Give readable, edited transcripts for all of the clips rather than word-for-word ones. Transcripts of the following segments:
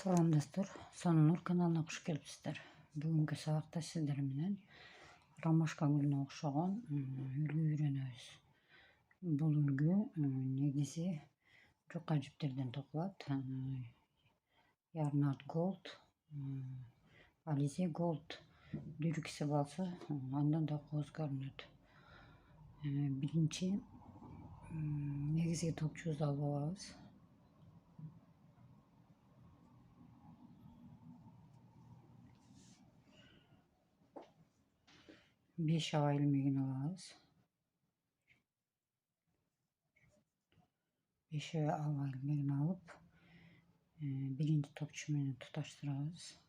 Salam dostlar, Sonunur kanalına hoş gelipsizler. Bugünkü sabakta sizler менен ромашка гүлүнө окшогон үлгү үйрөнөбүз. Бул үлгү негизи жука жиптерден токулат. Ярнард Голд, Ализе Голд дүйрүксү болсо андан да кооз көрүнөт. Биринчи негизги топчубузду алып алабыз. Beş hava ilmeğini alırız. 5 hava ilmeğini alıp birinci topçumayla tutaştırırız.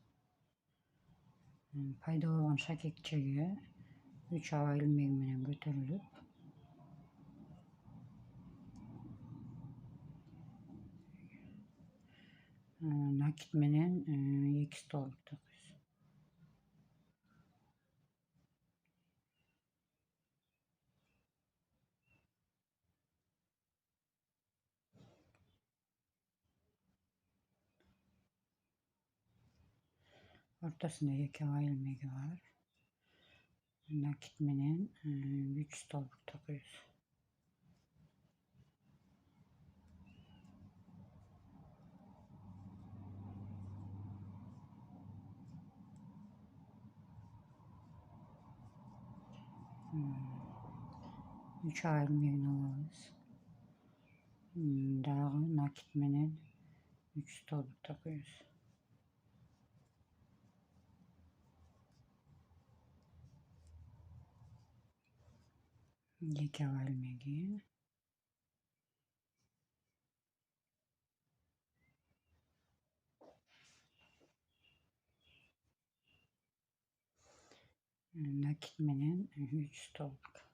Payda olan şakekçeğe 3 hava ilmeğiyle götürülüp nakit menen 2 stoluk takıyoruz. Ortasında 2 hava ilmeği var. Nakit menen 3 stoluk takıyoruz. Üç hava ilmeğini alırız. Dağı nakit menen 3 stoluk takıyoruz. İki hava ilmeği. Nakit menen 3 stoluk.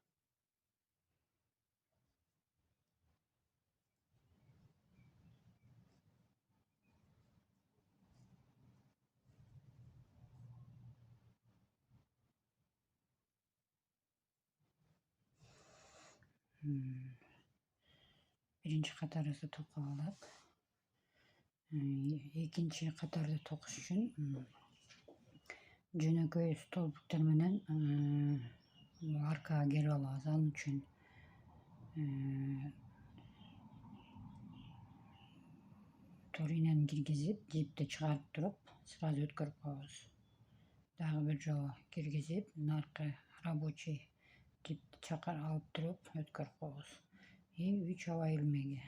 Birinci katarızı topladık. İkinci katarda tokuş için jönököy stolbuklar menen arkaga gelip alabız. Anın üçün torinen kirgizip jipти çıkarıp turup сразу өткөрүп коебуз. Дагы бир жолу киргизип, наркы рабочий жипти чакыр алып туруп өткөрүп коебуз. 3 hava ilmeği.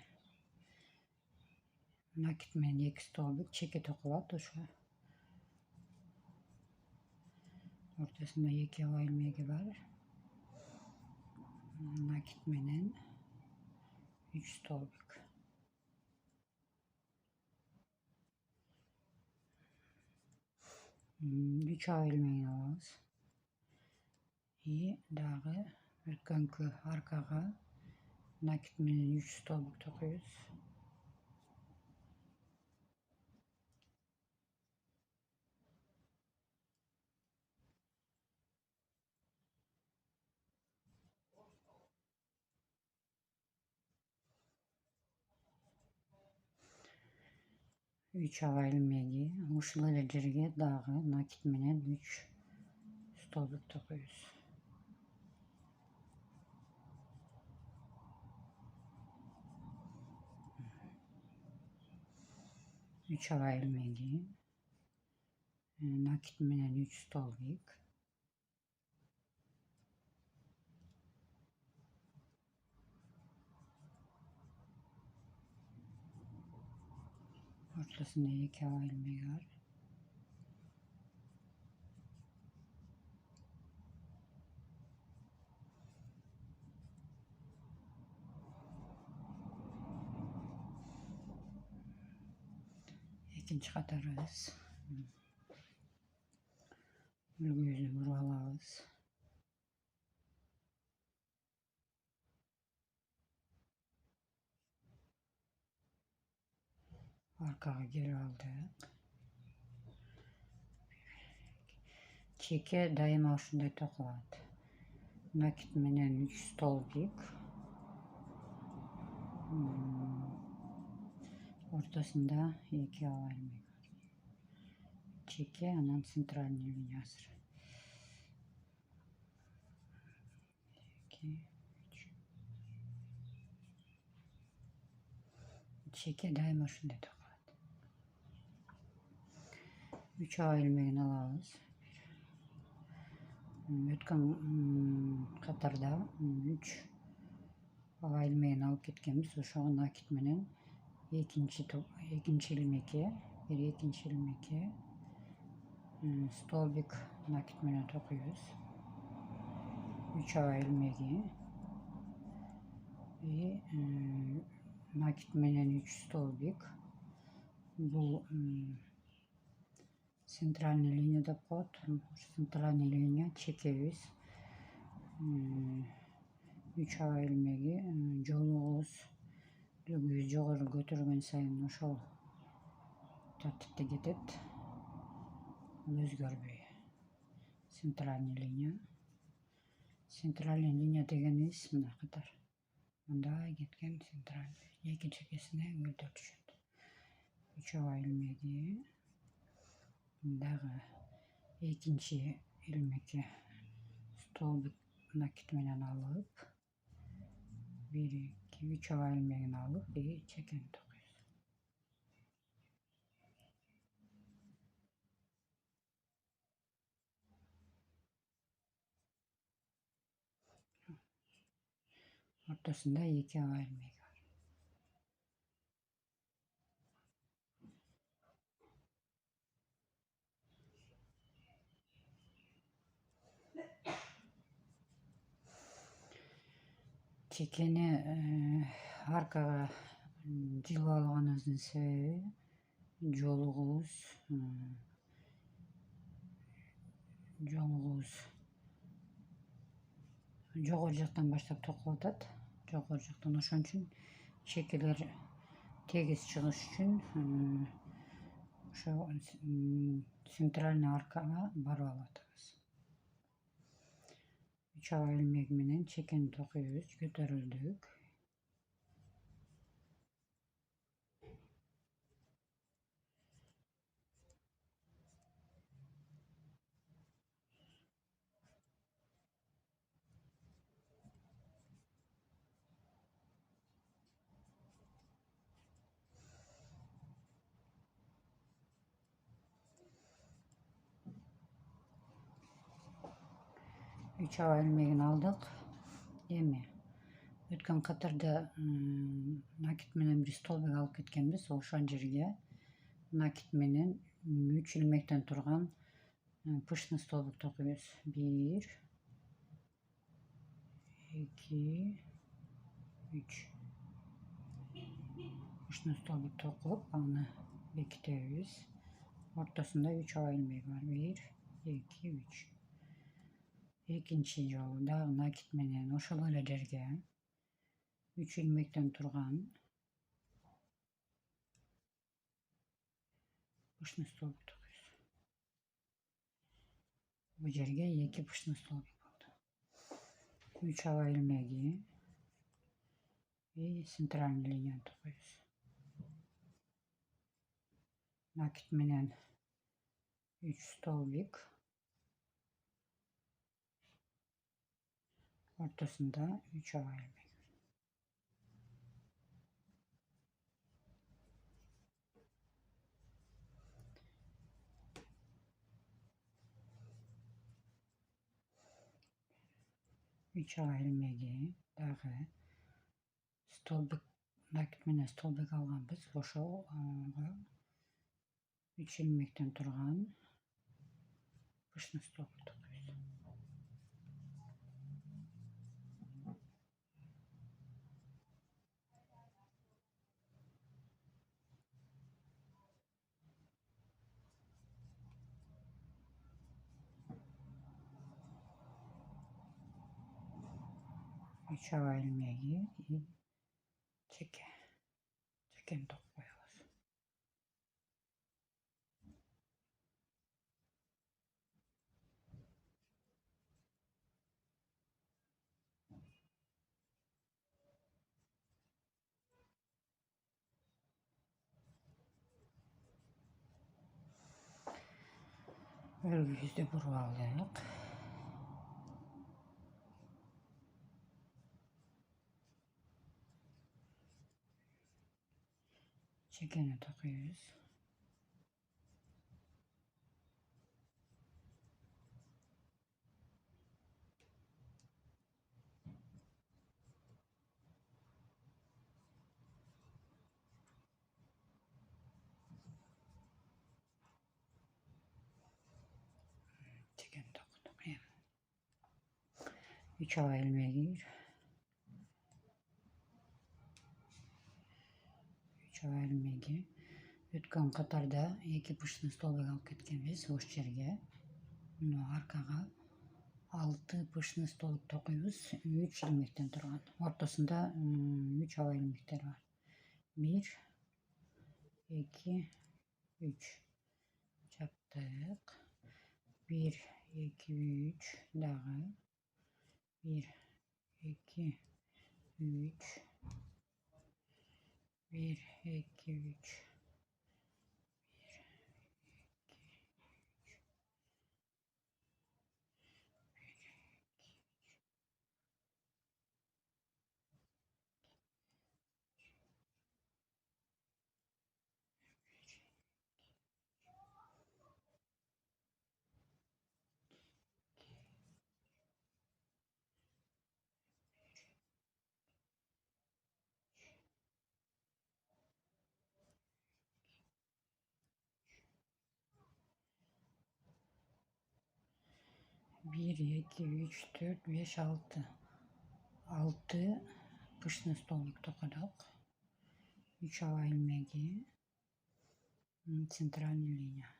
Nakit менен 2 stolbuk чеке токулат ошо. Ortasında 2 hava ilmeği var. Nakit menen 3 stolbuk. Üç hava ilmeğini alırız. Dağı ötkönкү arkaga nakit menen 3 stolbuk takıyoruz. Üç hava ilmeği. Ушул эле жерге дагы nakit menen 3 stolbuk takıyoruz. Üç hava ilmeği. Nakit menen 3 stolbuk. Ortasında 2 hava ilmeği var. İkinci katarız. Ulgüyüzü vurup alabız. Arkaga geri aldık. Çeke daima ушундай tokulat. Nakit menen 3 stolbuk. Ortasında 2 hava ilmeği var. чеке, анан центральный линия азыр. 2, 3. Чеке дайыма ушундай токулат. 3 аба илмегин алабыз. Өткөн катарда 3 аба илмегин алып кеткенбиз. Ошого накит менен экинчи илмекке, бир экинчи илмекке столбик накит менен токуйбуз. 3 аба илмеги и накит менен 3 столбик. Бул центральный линия деп коет. Центральный линия чекебиз. 3 аба илмеги жолугубуз үлгүбүз жогору көтөргөн сайын ошол тартипте кетет. Өзгөрбөй. Центральный линия. Центральный линия дегенибиз мына катар. Мындай кеткен центральный. Эки чекесине гүлдөр түшөт. 3 аба илмеги. Дагы экинчи илмекке столбик накит менен алып, 1, 2, 3 аба илмегин алып и чекени токуйбуз. Ортосунда 2 аба илмеги бар. Чекени аркага жылып алганыбыздын себеби жолугубуз жогору жактан баштап токулуп атат. Жогору жактан, ошон үчүн чекелер тегиз чыгыш үчүн ошо центральный аркага барып алып атабыз. 3 аба илмеги менен чекени токуйбуз, көтөрүлдүк. Üç aба ilmegini aldık. Эми өткөн катарда накит менен бир столбик алып кеткенбиз. Ошол жерге накит менен 3 илмектен турган пышный столбик токуйбуз. 1, 2, 3. Пышный столбик токуп, аны бекитебиз. Ортосунда 3 аба илмеги бар. 1, 2, 3. Экинчи жолу дагы накит менен ошол эле жерге 3 илмектен турган пышный столбик токуйбуз. Бул жерге 2 пышный столбик болду. 3 аба илмеги и центральный линияны токуйбуз. Накит менен 3 столбик. Ортосунда 3 аба илмеги. Üç aба ilmegi, dagы stolbik nakit менен stolbik алганбыз. Ошого 3 ilmekten турган пышный столбик токуйбуз. Üç aба ilmegi и чекени токуп коебуз. Örgüyüzde buralayak. Çekene takıyoruz. Çekene taktık. 3 hava ilmeği. 3 hava ilmeği. Ötken katarda 2 pıştın stolga alıp ketkenmiz boş yerge. Bunu arkaga 6 pıştın stoluk takıyoruz. 3 ilmekten turgan. Ortasında 3 hava ilmekleri var. 1 2 3 çaptık. 1 2 3 dağı. 1 2 3 1 2 3 1 2 3 4 5 6 6 pıştın stoluk tokadık. 3 hava ilmeği. Центральная линия.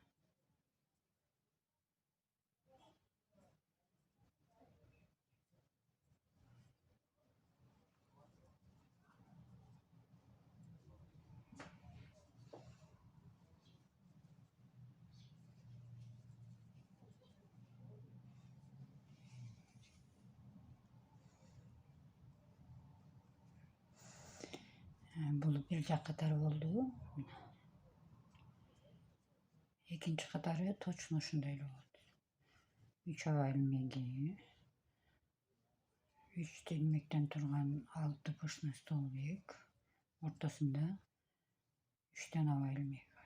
Bulup bir katarı oldu. İkinci katarı toçun şundayla oldu. 3 hava ilmeği. 3 ilmekten turgan 6 pıştın stoluk. Ortasında 3 tane hava ilmeği var.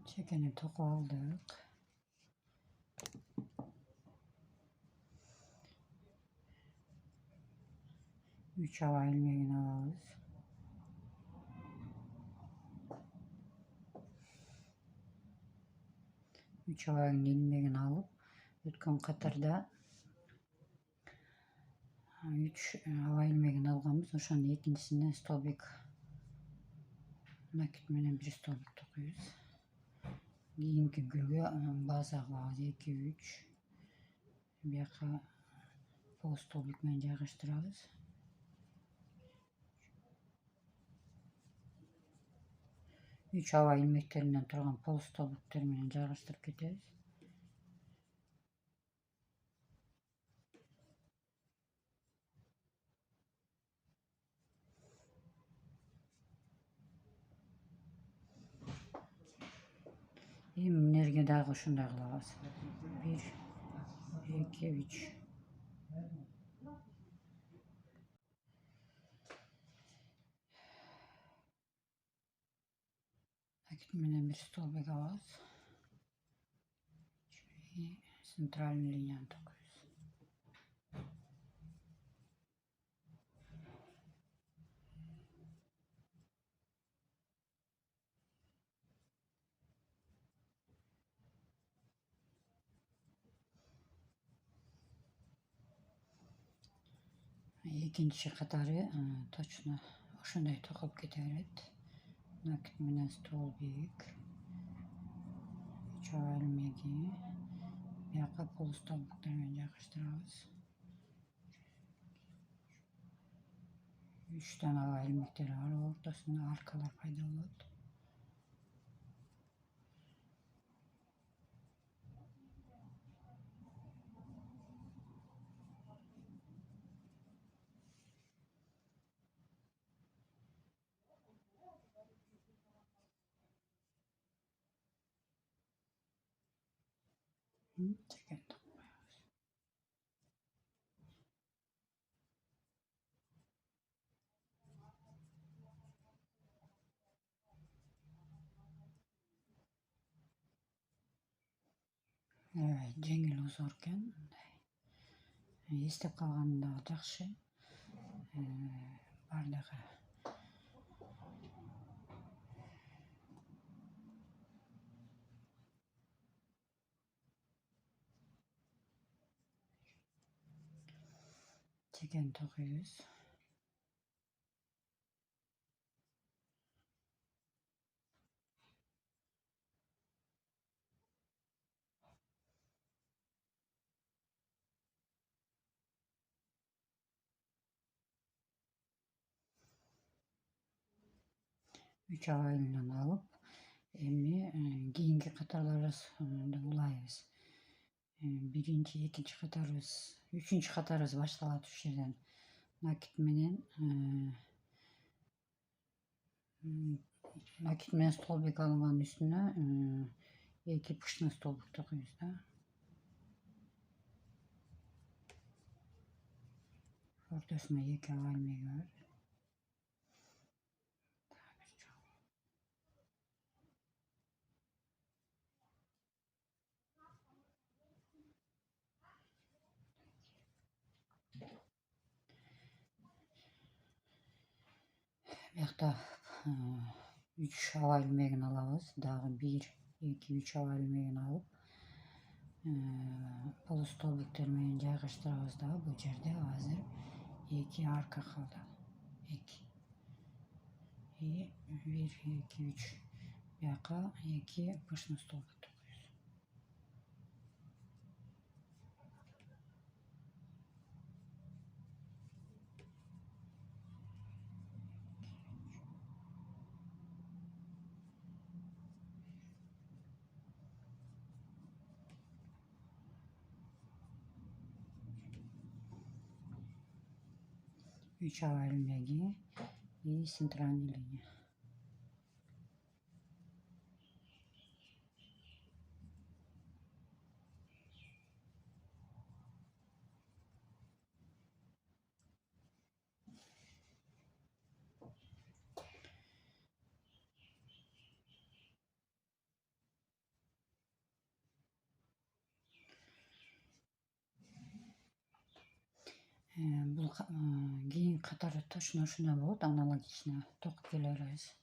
Çekeni toku aldık. 3 hava ilmeğini alırız. 3 абайдын илмегин алып, өткөн катарда 3 абай илмегин алганбыз. Ошонун экинчисине столбик накит менен 1 столбик токуйбуз. Кийинки гүлгө база кылабыз 2-3. Бияка полустолбик менен жайгаштырабыз. 3 абай илмектеринен турган полустолбиктер менен жайгаштырып кетебиз. Эми мынерге дагы ушундай кылабыз. 1, 2, 3. Накит менен 1 столбик алабыз. Центральный линияны токуйбуз. Экинчи катары точно ошондой токулуп кете берет. Накит менен столбик, 3 абай илмеги, бияка полустолбиктер менен жайгаштырабыз. 3 дана абай илмектери бар, ортосунда аркалар пайда болот. Чекен токуйбуз. Жеңил узор экен. Эстеп калганы дагы жакшы. Бардыгы чекен токуйбуз. 3 абайынан алып, эми кийинки катарларыбызды улайбыз. 1-2 катарыбыз, 3 катарыбыз башталат ушул жерден. Накит менен столбик алынганын үстүнө 2 пышный столбик токуйбуз да. Ортосунда 2 абай илмеги бар. Биякта 3 абай илмегин алабыз. Дагы 1, 2, 3 абай илмегин алып, полустолбиктер менен жайгаштырабыз да. Бул жерде азыр 2 арка калды. 2. 1, 2, 3. Бияка 2 пышный столбик токуйбуз. Üç abay ilmeği и центральная линия. Бул кийин катары точно ушундай болот, аналогично токуп келе беребиз.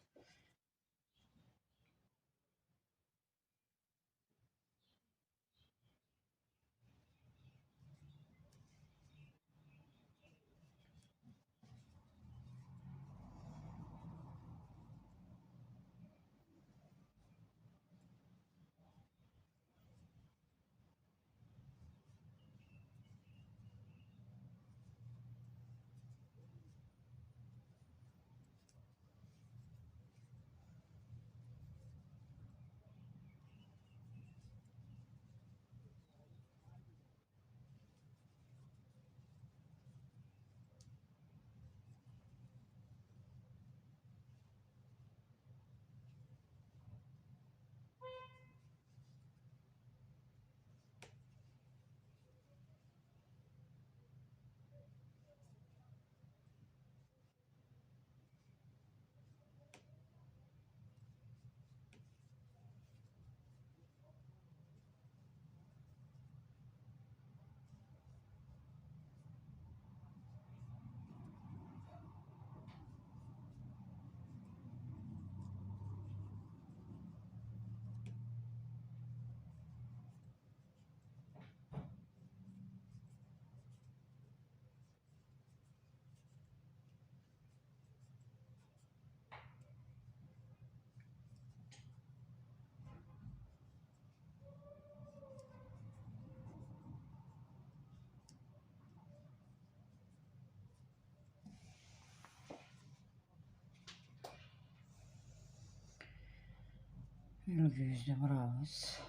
Ülgüyüzde burabız.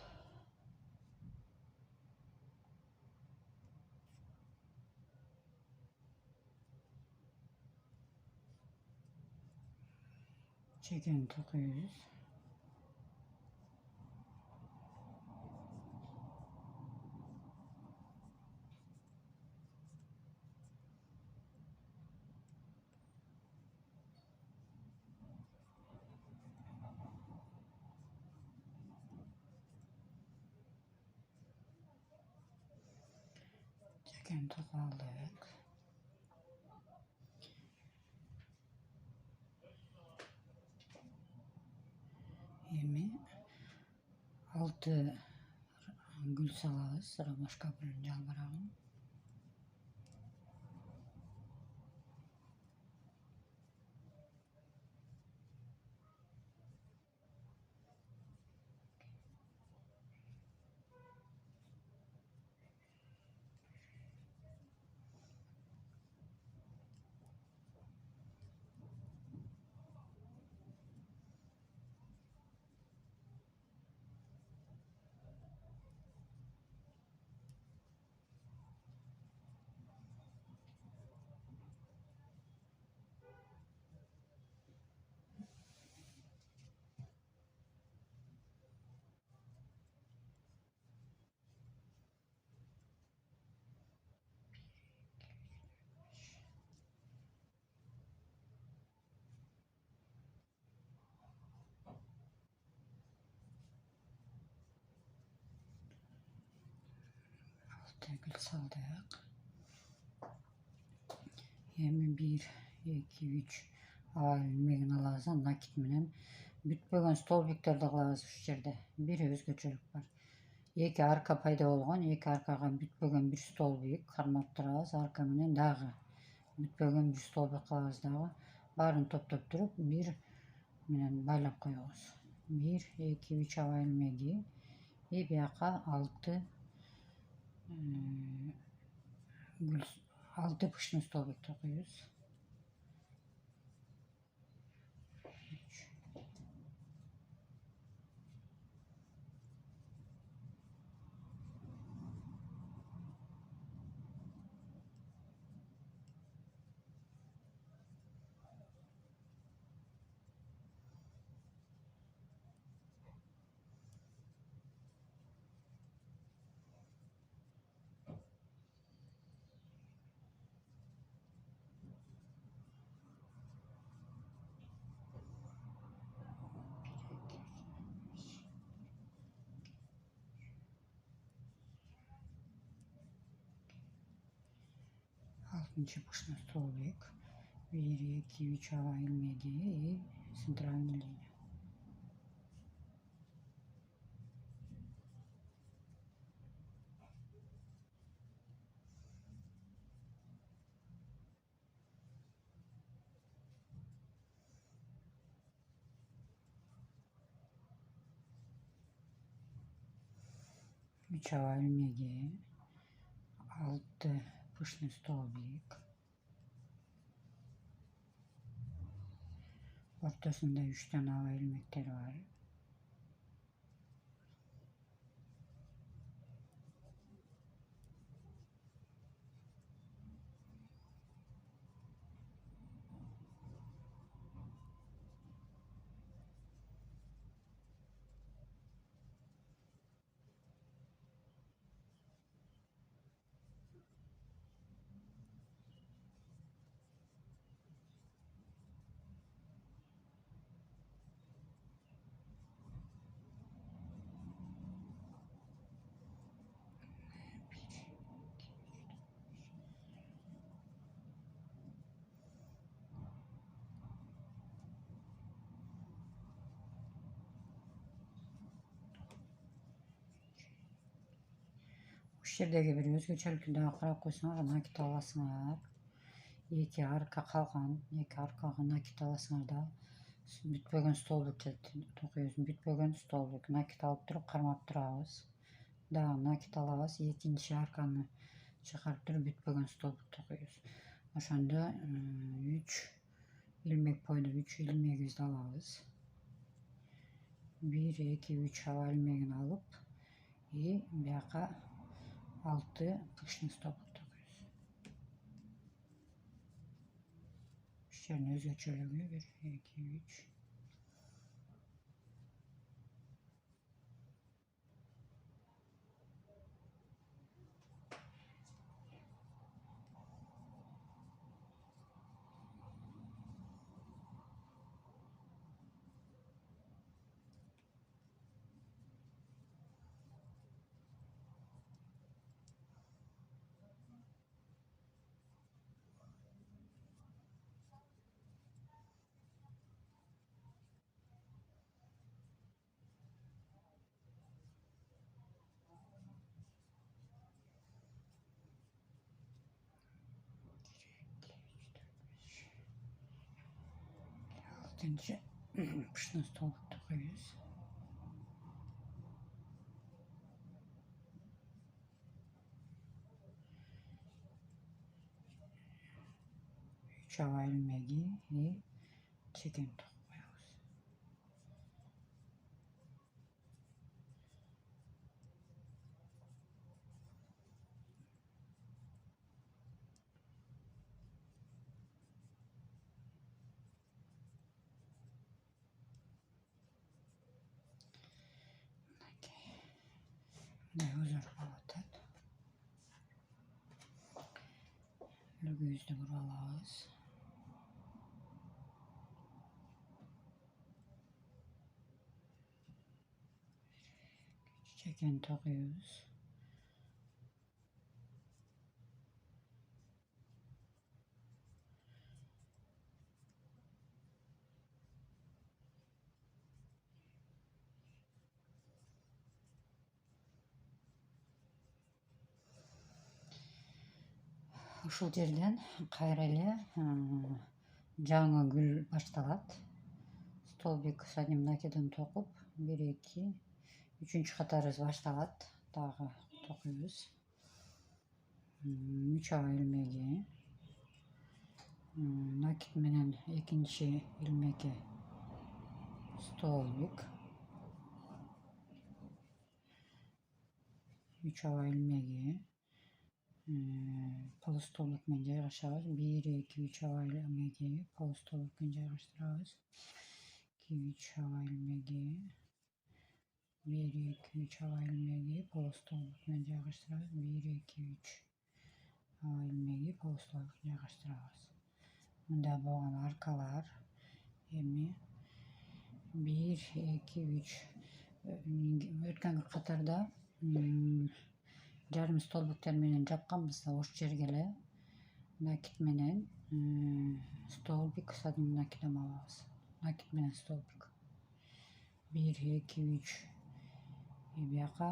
Çeken takıyoruz. Çeken tak aldık. Yemi 6 gül salağız. Sıra başka bir jalbarağın. Gül saldık. Yemi 1, 2, 3 ilmegin alağızdan nakit menen bütpögen stolbiklerdi kılabız şu yerde. Bir özgöçülük var. 2 arka payda bolgon, 2 arkaga bütpögen bir stolbik karmap turabız. Arka menen dagı bütpögen bir stolbik kılabız dagı. Bарын toптop turup 1 menen baylap koyabız. 1, 2, 3 hava ilmegi. Bir yaka 6 6 pışma stolbik takıyoruz. 6. pışma stolbik. 1, 2, 3 hava ilmegi и центральная линия. Üç hava ilmegi, 6 pışma stolbik. Ortasında 3 tane hava ilmekleri var. Bu yerdeki bir özgöçülükü daha qarap koysaňar nakit alasyňar. 2 arka kalgan, 2 arkaga nakit alasyňar da bütpögen stolbik tokuyoruz. Bütpögen stolbik nakit alıp turup karmap turabız. Daha nakit alabız. 2. arkany çıkarıp turup bütpögen stolbik tokuyoruz. Oşonda 3 ilmek boyda 3 ilmegibizdi alabız. 1 2 3 hava ilmegini alıp bu yoqqa 6 qishni stolbik taqıyoruz. İşlerini özgeçeligi 1 2 3 6. qishni stolbik taqıyoruz. 3 hava ilmegi çeken taqıyoruz. Ne hazır olatat. Lügüyüzde buralağız. Çeken taqıyoruz. Ушул жерден кайра эле жаңы гүл башталат. Столбик садимнакиден токуп 1 2 3 катарыбыз башталат. Дагы токуйбуз. 3 ава илмеги накид менен экинчи илмеги столбик 3 ава ilmegi polustolbik менен жайгашабыз. 1 2 3 ава ilmegi polustolbik менен жайгаштырабыз. 2 3 ава ilmegi 1 2 3 ава ilmegi polustolbik менен жайгаштырабыз. 1 2 3 ава ilmegi polustolbik менен жайгаштырабыз. Мында болгон аркалар эми 1 2 3 өткөнкү катарда жарым столбиктер менен жапканбыз да ошол жерге эле накид менен столбик садим накидем алабыз. Накид менен столбик 1 2 3 бияка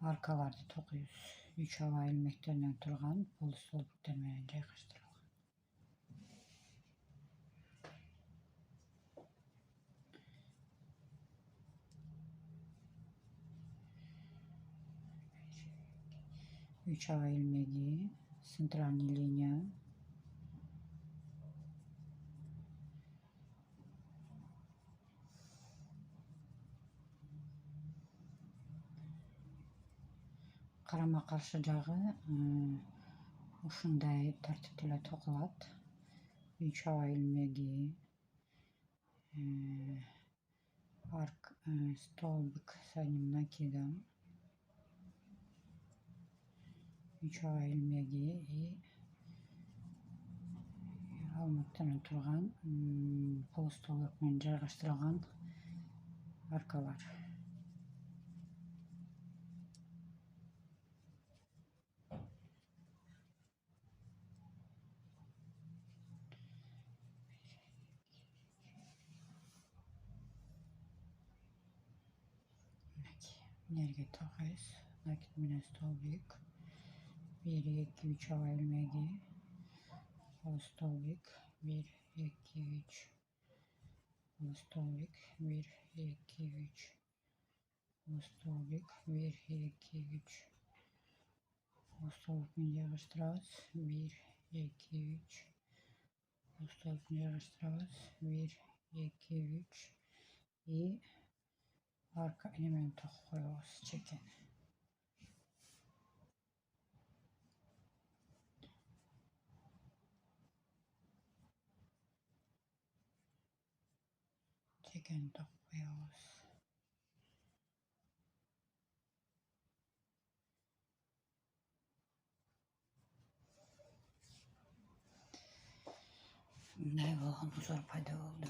аркаларды токуйбуз. 3 ава илмектеринен турган полустолбиктер менен жайгаштырылган. Üç hava ilmegi, центральная линия, карама каршы жагы ушундай тартипте эле токулат. 3 hava ilmegi, stolbik sayным накидом, 3 hava ilmegi алмактанып турган полустолбик менен жайгаштырылган аркалар. Nereye takıyoruz? Nakit менен stolbik. 1 2 3 hava ilmegi. Stolbik 1 2 3. Stolbik 1 2 3. Stolbik 1 2 3. Stolbik менен жайгаштырабыз. 1 2 3. Postolukunu yarıştırıyoruz. 1, 2, 3. İyi. Arka hemen tok koyuyoruz. Çekin. Çekin tok koyuyoruz. Ne bu? Zor payda oldu.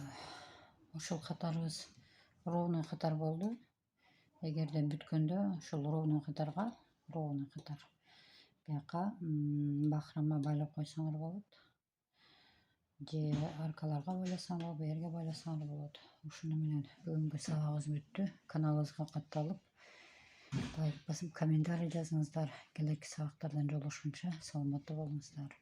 Uşul katarız. Ровный қатар болды. Егерде бүткенде ушул ровный қатарға, ровный қатар бияка бахрама байлап койсоңор болот. Же аркаларга байласаңар, берге байласаңар болот. Ушуну менен бүгүнкү сабагыбыз бүттү. Каналыбызга катталып, лайк басып, комментарий жазыңыздар. Келеки сабактардан жолугушунча саламатта болуңуздар.